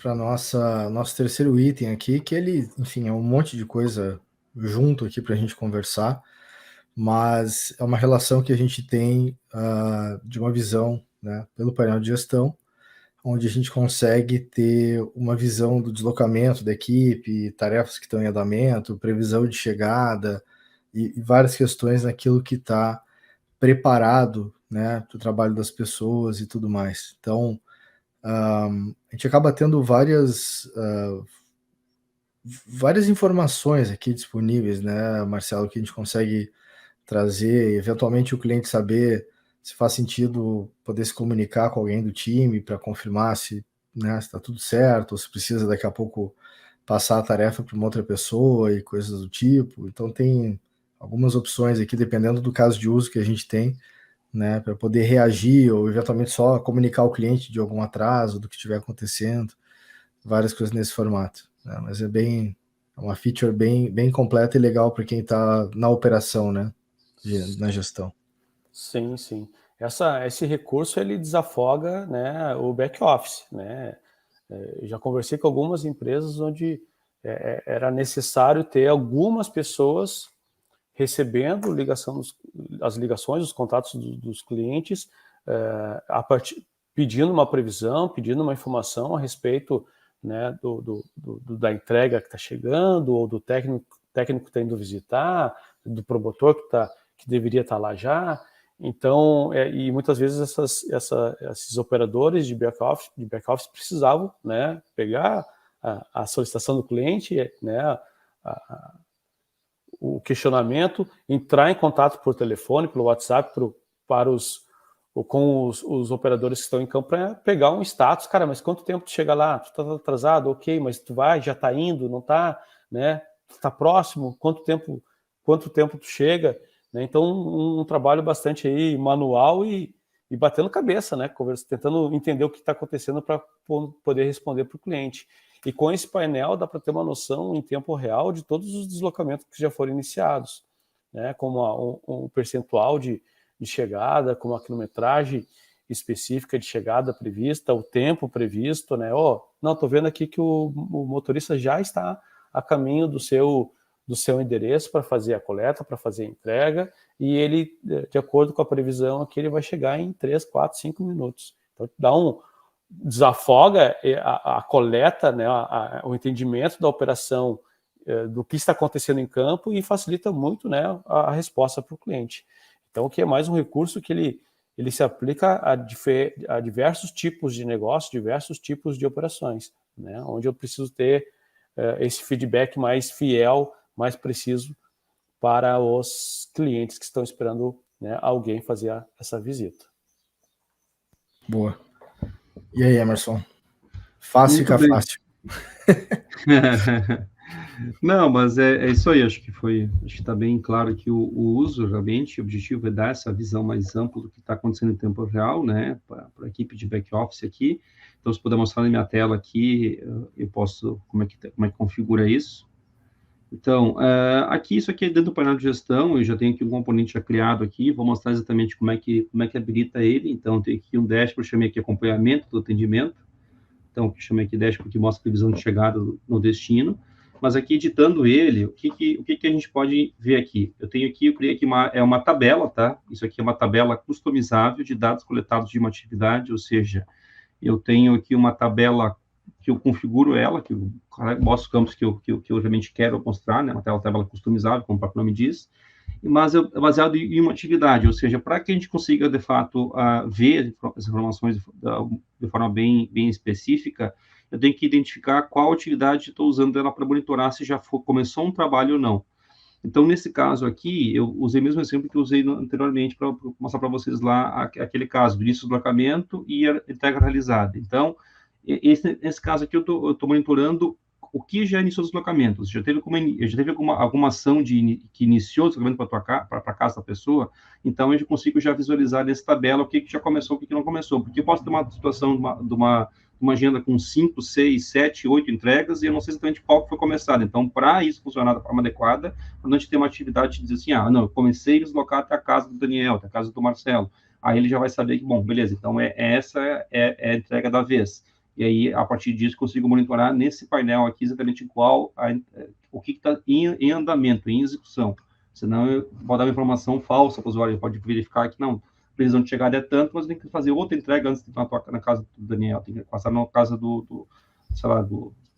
para nosso terceiro item aqui, que ele, enfim, é um monte de coisa junto aqui para a gente conversar, mas é uma relação que a gente tem de uma visão, né, pelo painel de gestão, onde a gente consegue ter uma visão do deslocamento da equipe, tarefas que estão em andamento, previsão de chegada e várias questões naquilo que está preparado, né, para o trabalho das pessoas e tudo mais. Então, a gente acaba tendo várias informações aqui disponíveis, né, Marcelo, que a gente consegue trazer, eventualmente o cliente saber se faz sentido poder se comunicar com alguém do time para confirmar se, né, se está tudo certo, ou se precisa daqui a pouco passar a tarefa para uma outra pessoa e coisas do tipo. Então tem algumas opções aqui, dependendo do caso de uso que a gente tem, né, para poder reagir ou eventualmente só comunicar ao cliente de algum atraso do que estiver acontecendo, várias coisas nesse formato, né, mas é uma feature bem completa e legal para quem está na operação, né, na gestão. Sim, sim. Esse recurso ele desafoga, né, o back office, né? Eu já conversei com algumas empresas onde era necessário ter algumas pessoas recebendo as ligações, os contatos dos clientes, pedindo uma previsão, pedindo uma informação a respeito, né, da entrega que está chegando, ou do técnico que está indo visitar, do promotor que deveria estar lá já. Então, e muitas vezes esses operadores de back-office precisavam, né, pegar a solicitação do cliente, né, o questionamento, entrar em contato por telefone, pelo WhatsApp, com os operadores que estão em campo para pegar um status. Cara, mas quanto tempo tu chega lá? Tu está atrasado? Ok, mas tu já está indo? Não está? Né? Tu está próximo? Quanto tempo tu chega? Né? Então, um trabalho bastante aí manual e batendo cabeça, né? Tentando entender o que está acontecendo para poder responder para o cliente. E com esse painel dá para ter uma noção em tempo real de todos os deslocamentos que já foram iniciados, né? Como um percentual de chegada, como a quilometragem específica de chegada prevista, o tempo previsto, né? Não, estou vendo aqui que o motorista já está a caminho do seu endereço para fazer a coleta, para fazer a entrega, e ele, de acordo com a previsão aqui, ele vai chegar em 3, 4, 5 minutos. Então, desafoga a coleta, né, o entendimento da operação, do que está acontecendo em campo, e facilita muito, né, a resposta para o cliente. Então, que é mais um recurso que ele se aplica a diversos tipos de negócio, diversos tipos de operações, né, onde eu preciso ter esse feedback mais fiel, mais preciso para os clientes que estão esperando, né, alguém fazer essa visita. Boa. E aí, Emerson? Fácil fica fácil. Não, mas é isso aí, acho que está bem claro que o uso, realmente, o objetivo é dar essa visão mais ampla do que está acontecendo em tempo real, né, para a equipe de back-office aqui. Então, se puder mostrar na minha tela aqui, eu posso, como é que configura isso. Então, isso aqui é dentro do painel de gestão, eu já tenho aqui um componente já criado aqui, vou mostrar exatamente como é que habilita ele. Então, tem aqui um dashboard, chamei aqui acompanhamento do atendimento. Então, chamei aqui dashboard que mostra a previsão de chegada no destino. Mas aqui, editando ele, o que a gente pode ver aqui? Eu criei aqui uma tabela, tá? Isso aqui é uma tabela customizável de dados coletados de uma atividade, ou seja, eu tenho aqui uma tabela que eu configuro ela, que eu mostro os campos que eu realmente quero mostrar, né? Uma tabela customizável, como o próprio nome diz, mas é baseado em uma atividade, ou seja, para que a gente consiga, de fato, ver as informações de forma bem específica, eu tenho que identificar qual atividade estou usando ela para monitorar se já começou um trabalho ou não. Então, nesse caso aqui, eu usei o mesmo exemplo que eu usei anteriormente para mostrar para vocês lá aquele caso, do início do deslocamento e a entrega realizada. Então, nesse caso aqui, eu estou monitorando o que já iniciou os deslocamentos. Já teve alguma ação que iniciou o deslocamento para a casa da pessoa? Então, eu consigo já visualizar nessa tabela o que já começou, o que não começou. Porque eu posso ter uma situação de uma agenda com 5, 6, 7, 8 entregas, e eu não sei exatamente qual que foi começada. Então, para isso funcionar da forma adequada, quando a gente tem uma atividade de dizer assim, não, eu comecei a deslocar até a casa do Daniel, até a casa do Marcelo, aí ele já vai saber que, bom, beleza, então essa é a entrega da vez. E aí, a partir disso, consigo monitorar nesse painel aqui exatamente o que está em andamento, em execução. Senão, eu vou dar uma informação falsa para o usuário, ele pode verificar que não, a previsão de chegada é tanto, mas tem que fazer outra entrega antes de ir na casa do Daniel, tem que passar na casa sei lá, de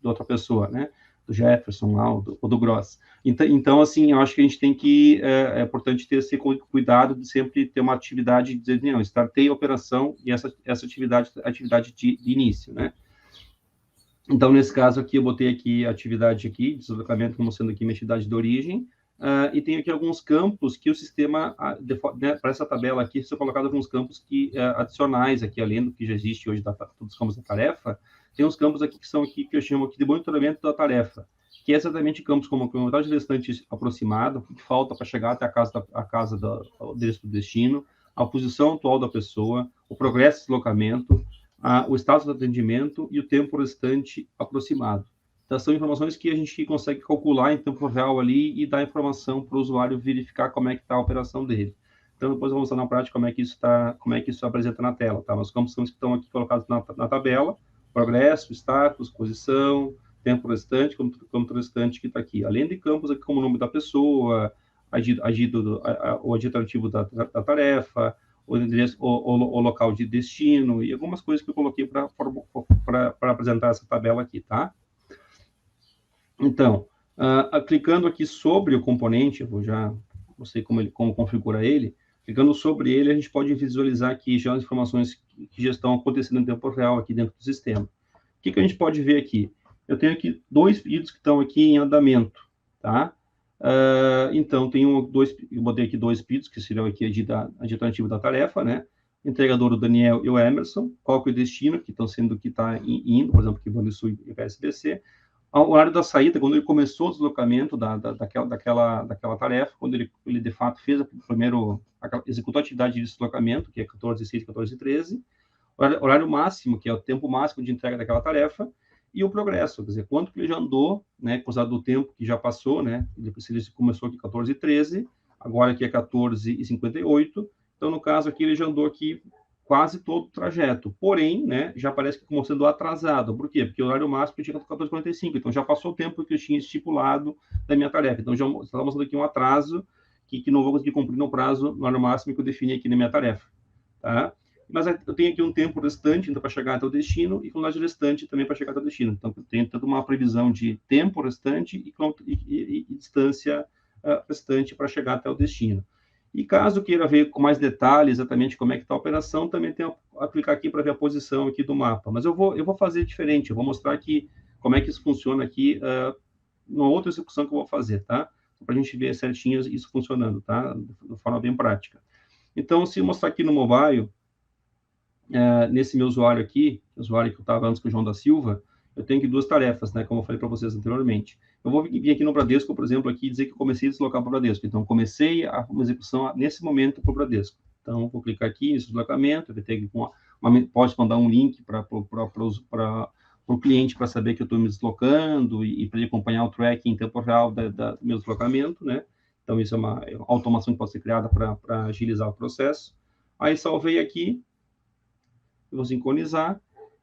outra pessoa, né? Do Jefferson lá, ou do Gross. Então, assim, eu acho que a gente tem que, é importante ter esse cuidado de sempre ter uma atividade, de dizer, não, startei a operação e essa atividade de início, né? Então, nesse caso aqui, eu botei aqui a atividade aqui, deslocamento como sendo aqui minha atividade de origem, e tenho aqui alguns campos que o sistema, né, para essa tabela aqui, se eu colocar alguns campos adicionais aqui, além do que já existe hoje, dos campos da tarefa, tem uns campos aqui que são aqui, que eu chamo aqui de monitoramento da tarefa, que é exatamente campos como a quantidade de restante aproximada, o que falta para chegar até a casa do destino, a posição atual da pessoa, o progresso de deslocamento, o status do atendimento e o tempo restante aproximado. Então, são informações que a gente consegue calcular em tempo real ali e dar informação para o usuário verificar como é que está a operação dele. Então, depois eu vou mostrar na prática como é que isso apresenta na tela, tá? Mas os campos estão aqui colocados na tabela, progresso, status, posição, tempo restante, campo restante que está aqui. Além de campos aqui como o nome da pessoa, o adjetivo da tarefa, o local de destino e algumas coisas que eu coloquei para apresentar essa tabela aqui, tá? Então, clicando aqui sobre o componente, eu já mostrei como configura ele, clicando sobre ele, a gente pode visualizar aqui já as informações que já estão acontecendo em tempo real aqui dentro do sistema. O que a gente pode ver aqui? Eu tenho aqui 2 pedidos que estão aqui em andamento, tá? Então, eu botei aqui 2 pedidos, que seriam aqui adjetivo da tarefa, né? Entregador, o Daniel e o Emerson, qual que é o destino, que está indo, por exemplo, aqui no Sul e PSBC. O horário da saída, quando ele começou o deslocamento daquela tarefa, quando ele de fato executou a atividade de deslocamento, que é 14h06, 14h13, horário máximo, que é o tempo máximo de entrega daquela tarefa, e o progresso, quer dizer, quanto que ele já andou, né, acusado do tempo que já passou, né, se ele começou aqui 14h13, agora aqui é 14h58, então, no caso aqui, ele já andou aqui quase todo o trajeto, porém, né, já parece que como sendo atrasado. Por quê? Porque o horário máximo tinha 14h45, então já passou o tempo que eu tinha estipulado da minha tarefa. Então, já está mostrando aqui um atraso que não vou conseguir cumprir no prazo, no horário máximo que eu defini aqui na minha tarefa, tá? Mas eu tenho aqui um tempo restante, então, para chegar até o destino, e quantidade restante também para chegar até o destino. Então, eu tenho tanto uma previsão de tempo restante e distância restante para chegar até o destino. E caso queira ver com mais detalhes exatamente como é que está a operação, também tem que aplicar aqui para ver a posição aqui do mapa. Mas eu vou fazer diferente, eu vou mostrar aqui como é que isso funciona aqui numa outra execução que eu vou fazer, tá? Para a gente ver certinho isso funcionando, tá? De forma bem prática. Então, se eu mostrar aqui no mobile, nesse meu usuário aqui, usuário que eu estava antes com o João da Silva, eu tenho aqui 2 tarefas, né? Como eu falei para vocês anteriormente. Eu vou vir aqui no Bradesco, por exemplo, aqui dizer que eu comecei a deslocar para o Bradesco. Então, comecei uma execução nesse momento para o Bradesco. Então, vou clicar aqui nesse deslocamento, vai ter aqui pode mandar um link para o cliente para saber que eu estou me deslocando e para ele acompanhar o tracking em tempo real do meu deslocamento, né? Então, isso é uma automação que pode ser criada para agilizar o processo. Aí, salvei aqui, eu vou sincronizar.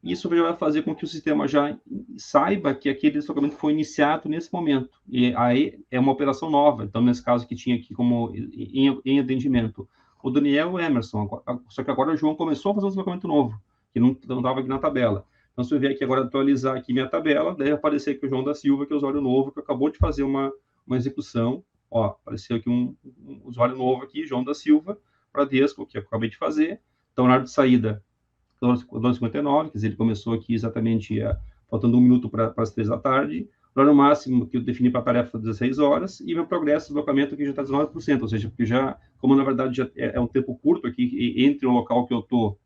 Isso já vai fazer com que o sistema já saiba que aquele deslocamento foi iniciado nesse momento. E aí é uma operação nova. Então, nesse caso que tinha aqui como em atendimento, o Daniel e o Emerson. Só que agora o João começou a fazer um deslocamento novo, que não estava aqui na tabela. Então, se eu vier aqui agora atualizar aqui minha tabela, deve aparecer aqui o João da Silva, que é o usuário novo, que acabou de fazer uma execução. Ó, apareceu aqui um usuário novo aqui, João da Silva, Bradesco, que eu acabei de fazer. Então, na hora de saída, 12h59, quer dizer, ele começou aqui exatamente faltando 1 minuto para as 3 da tarde, o horário máximo que eu defini para a tarefa 16 horas, e meu progresso de deslocamento aqui já está 19%, ou seja, porque já, como na verdade já é um tempo curto aqui, entre o local que eu estou,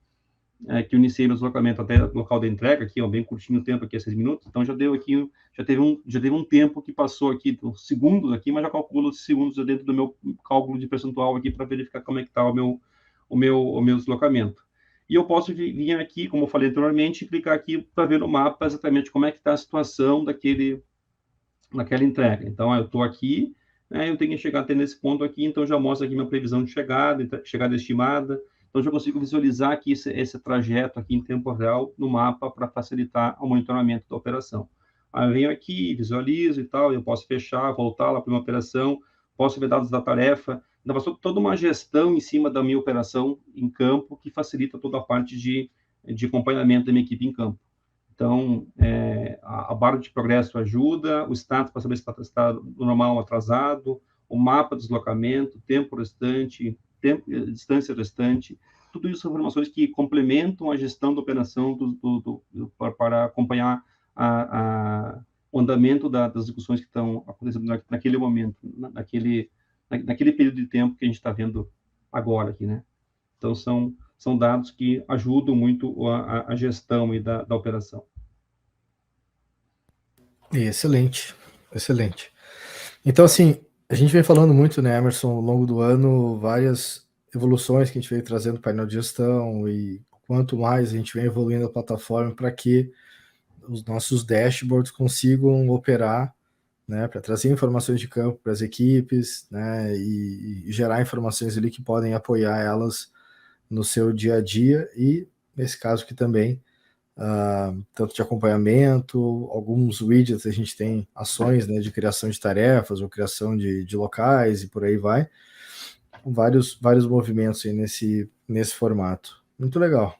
que eu iniciei meu deslocamento até o local da entrega, aqui, bem curtinho o tempo, aqui é 6 minutos, então já deu aqui, já teve um tempo que passou aqui, segundos aqui, mas já calculo os segundos dentro do meu cálculo de percentual aqui para verificar como é que está o meu deslocamento. E eu posso vir aqui, como eu falei anteriormente, e clicar aqui para ver no mapa exatamente como é que está a situação daquela entrega. Então, eu estou aqui, né, eu tenho que chegar até nesse ponto aqui, então já mostra aqui minha previsão de chegada estimada, Então, já consigo visualizar aqui esse trajeto aqui em tempo real no mapa para facilitar o monitoramento da operação. Aí eu venho aqui, visualizo e tal, eu posso fechar, voltar lá para uma operação, posso ver dados da tarefa, ainda passou toda uma gestão em cima da minha operação em campo, que facilita toda a parte de acompanhamento da minha equipe em campo. Então, a barra de progresso ajuda, o status para saber se está normal ou atrasado, o mapa de deslocamento, tempo restante, distância restante, tudo isso são informações que complementam a gestão da operação para acompanhar o andamento das execuções que estão acontecendo naquele momento, naquele período de tempo que a gente está vendo agora aqui, né? Então, são dados que ajudam muito a gestão e da operação. Excelente, excelente. Então, assim, a gente vem falando muito, né, Emerson, ao longo do ano, várias evoluções que a gente veio trazendo no painel de gestão, e quanto mais a gente vem evoluindo a plataforma para que os nossos dashboards consigam operar, né, para trazer informações de campo para as equipes, né, e gerar informações ali que podem apoiar elas no seu dia a dia, e nesse caso aqui também, tanto de acompanhamento, alguns widgets, a gente tem ações, né, de criação de tarefas ou criação de locais e por aí vai, vários movimentos aí nesse formato. Muito legal.